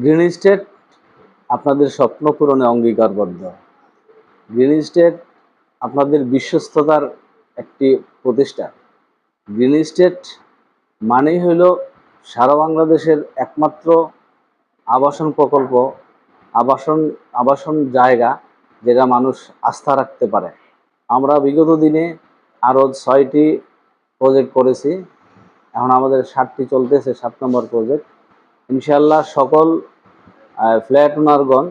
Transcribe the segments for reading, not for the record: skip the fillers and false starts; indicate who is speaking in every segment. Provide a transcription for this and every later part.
Speaker 1: Green estate আপনাদের স্বপ্ন পূরণে অঙ্গীকারবদ্ধ। গ্রিন এস্টেট আপনাদের বিশ্বস্ততার একটি প্রতিষ্ঠান। গ্রিন এস্টেট মানেই হইল সারা বাংলাদেশের একমাত্র আবাসন প্রকল্প, আবাসন জায়গা যেটা মানুষ আস্থা রাখতে পারে। আমরা বিগত দিনে আরও 6টি প্রজেক্ট করেছি, এখন আমাদের 7টি চলতেছে, 7 নম্বর প্রজেক্ট। ইনশাআল্লাহ সকল ফ্ল্যাট ওনারগণ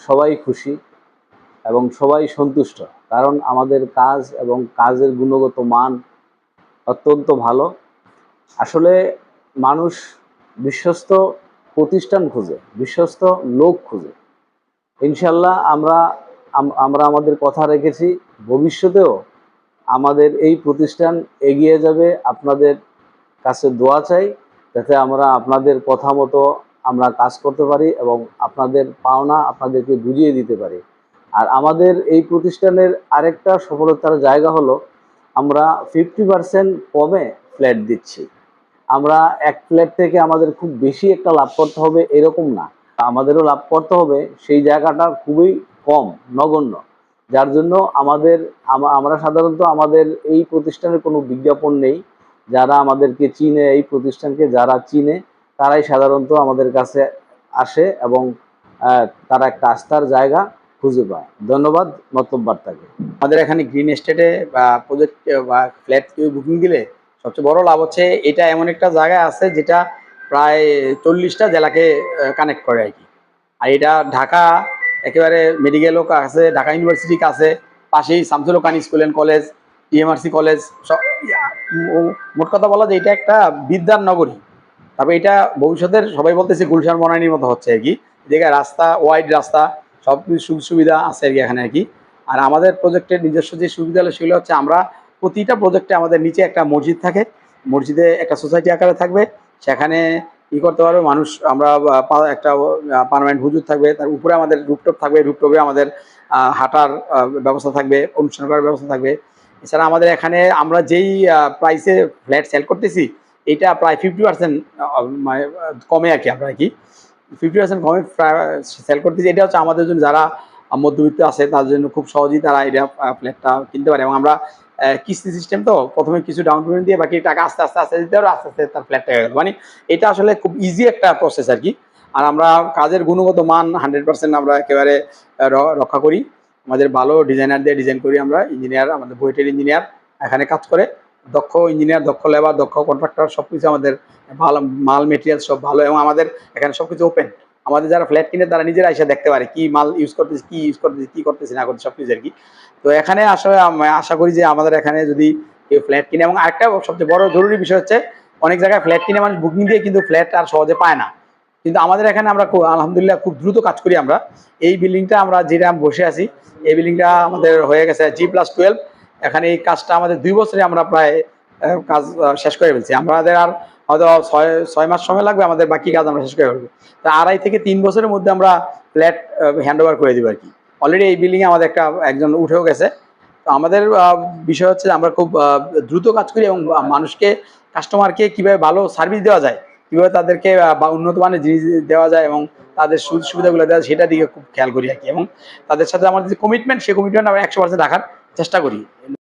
Speaker 1: সবাই খুশি এবং সবাই সন্তুষ্ট, কারণ আমাদের কাজ এবং কাজের গুণগত মান অত্যন্ত ভালো। আসলে মানুষ বিশ্বস্ত প্রতিষ্ঠান খুঁজে, বিশ্বস্ত লোক খুঁজে। ইনশাআল্লাহ আমরা আমাদের কথা রেখেছি, ভবিষ্যতেও আমাদের এই প্রতিষ্ঠান এগিয়ে যাবে। আপনাদের কাছে দোয়া চাই যাতে আমরা আপনাদের কথা মতো আমরা কাজ করতে পারি এবং আপনাদের পাওনা আপনাদেরকে বুঝিয়ে দিতে পারি। আর আমাদের এই প্রতিষ্ঠানের আরেকটা সফলতার জায়গা হলো আমরা 50% কমে ফ্ল্যাট দিচ্ছি। আমরা এক ফ্ল্যাট থেকে আমাদের খুব বেশি একটা লাভ করতে হবে এরকম না, আমাদেরও লাভ করতে হবে সেই জায়গাটা খুবই কম, নগণ্য। যার জন্য আমরা সাধারণত আমাদের এই প্রতিষ্ঠানের কোনো বিজ্ঞাপন নেই। যারা আমাদেরকে চিনে, এই প্রতিষ্ঠানকে যারা চিনে, তারাই সাধারণত আমাদের কাছে আসে এবং তারা একটা আস্থার জায়গা খুঁজে পায়। ধন্যবাদ মন্তব্য বার্তাকে।
Speaker 2: আমাদের এখানে গ্রিন এস্টেটে বা প্রজেক্ট বা ফ্ল্যাট কেউ বুকিং দিলে সবচেয়ে বড় লাভ হচ্ছে এটা এমন একটা জায়গায় আছে যেটা প্রায় 40টা জেলাকে কানেক্ট করে আর কি। আর এটা ঢাকা একেবারে মেডিকেলও আছে, ঢাকা ইউনিভার্সিটি কাছে, পাশেই শামসুল হক স্কুল অ্যান্ড কলেজ, টিএমআরসি কলেজ, মোট কথা বলা যে এটা একটা বিদ্যার নগরী। তবে এটা ভবিষ্যতের সবাই বলতেছে গুলশান বনানীর মতো হচ্ছে আর কি। জায়গায় রাস্তা, ওয়াইড রাস্তা, সব কিছু সুযোগ সুবিধা আছে আর কি এখানে আর কি। আর আমাদের প্রজেক্টের নিজস্ব যে সুবিধা হলো সেগুলো হচ্ছে আমরা প্রতিটা প্রজেক্টে আমাদের নিচে একটা মসজিদ থাকে, মসজিদে একটা সোসাইটি আকারে থাকবে, সেখানে ই করতে পারবে মানুষ। আমরা একটা পার্মানেন্ট হুজুর থাকবে, তার উপরে আমাদের রুপটপ থাকবে, রুপটপে আমাদের হাঁটার ব্যবস্থা থাকবে, অনুষ্ঠান করার ব্যবস্থা থাকবে। এছাড়া আমাদের এখানে আমরা যেই প্রাইসে ফ্ল্যাট সেল করতেছি এটা প্রায় 50% মানে কমে আর কি। আমরা কি 50% কমে সেল করতেছি। এটা হচ্ছে আমাদের জন্য যারা মধ্যবিত্ত আছে তাদের জন্য খুব সহজেই তারা এটা ফ্ল্যাটটা কিনতে পারে। এবং আমরা কিস্তি সিস্টেম, তো প্রথমে কিছু ডাউন পেমেন্ট দিয়ে বাকি টাকা আস্তে আস্তে আস্তে দিতে পারো, আস্তে আস্তে তার ফ্ল্যাটটা হয়ে গেল। মানে এটা আসলে খুব ইজি একটা প্রসেস আর কি। আর আমরা কাজের গুণগত মান 100% আমরা একেবারে রক্ষা করি। আমাদের ভালো ডিজাইনার দিয়ে ডিজাইন করি আমরা, ইঞ্জিনিয়ার, আমাদের বুয়েটের ইঞ্জিনিয়ার এখানে কাজ করে, দক্ষ ইঞ্জিনিয়ার, দক্ষ লেবার, দক্ষ কন্ট্রাক্টর, সব কিছু আমাদের ভালো, মাল মেটেরিয়াল সব ভালো। এবং আমাদের এখানে সব কিছু ওপেন। আমাদের যারা ফ্ল্যাট কিনে তারা নিজেরা এসে দেখতে পারে কি মাল ইউজ করতেছি, কি করতেছি না করতেছি, সব কিছু আর কি। তো এখানে আসলে আশা করি যে আমাদের এখানে যদি কেউ ফ্ল্যাট কিনে, এবং আরেকটা সবচেয়ে বড় জরুরি বিষয় হচ্ছে অনেক জায়গায় ফ্ল্যাট কিনে মানুষ বুকিং দিয়ে কিন্তু ফ্ল্যাট আর সহজে পায় না। কিন্তু আমাদের এখানে আমরা আলহামদুলিল্লাহ খুব দ্রুত কাজ করি। আমরা এই বিল্ডিংটা আমরা যেটা বসে আছি, এই বিল্ডিংটা আমাদের হয়ে গেছে G+12। এখানে এই কাজটা আমাদের 2 বছরে আমরা প্রায় কাজ শেষ করে ফেলছি। আমাদের আর হয়তো 6 মাস সময় লাগবে, আমাদের বাকি কাজ আমরা শেষ করে ফেলবো। তা 2.5 থেকে 3 বছরের মধ্যে আমরা ফ্ল্যাট হ্যান্ড ওভার করে দিব আর কি। অলরেডি এই বিল্ডিংয়ে আমাদের একজন উঠেও গেছে। তো আমাদের বিষয় হচ্ছে আমরা খুব দ্রুত কাজ করি এবং মানুষকে, কাস্টমারকে কীভাবে ভালো সার্ভিস দেওয়া যায়, কীভাবে তাদেরকে উন্নত মানের জিনিস দেওয়া যায় এবং তাদের সুযোগ সুবিধাগুলো দেওয়া যায় সেটা দিকে খুব খেয়াল করি আর কি। এবং তাদের সাথে আমাদের যে কমিটমেন্ট, সেই কমিটমেন্ট আমরা 100% রাখার চেষ্টা করি।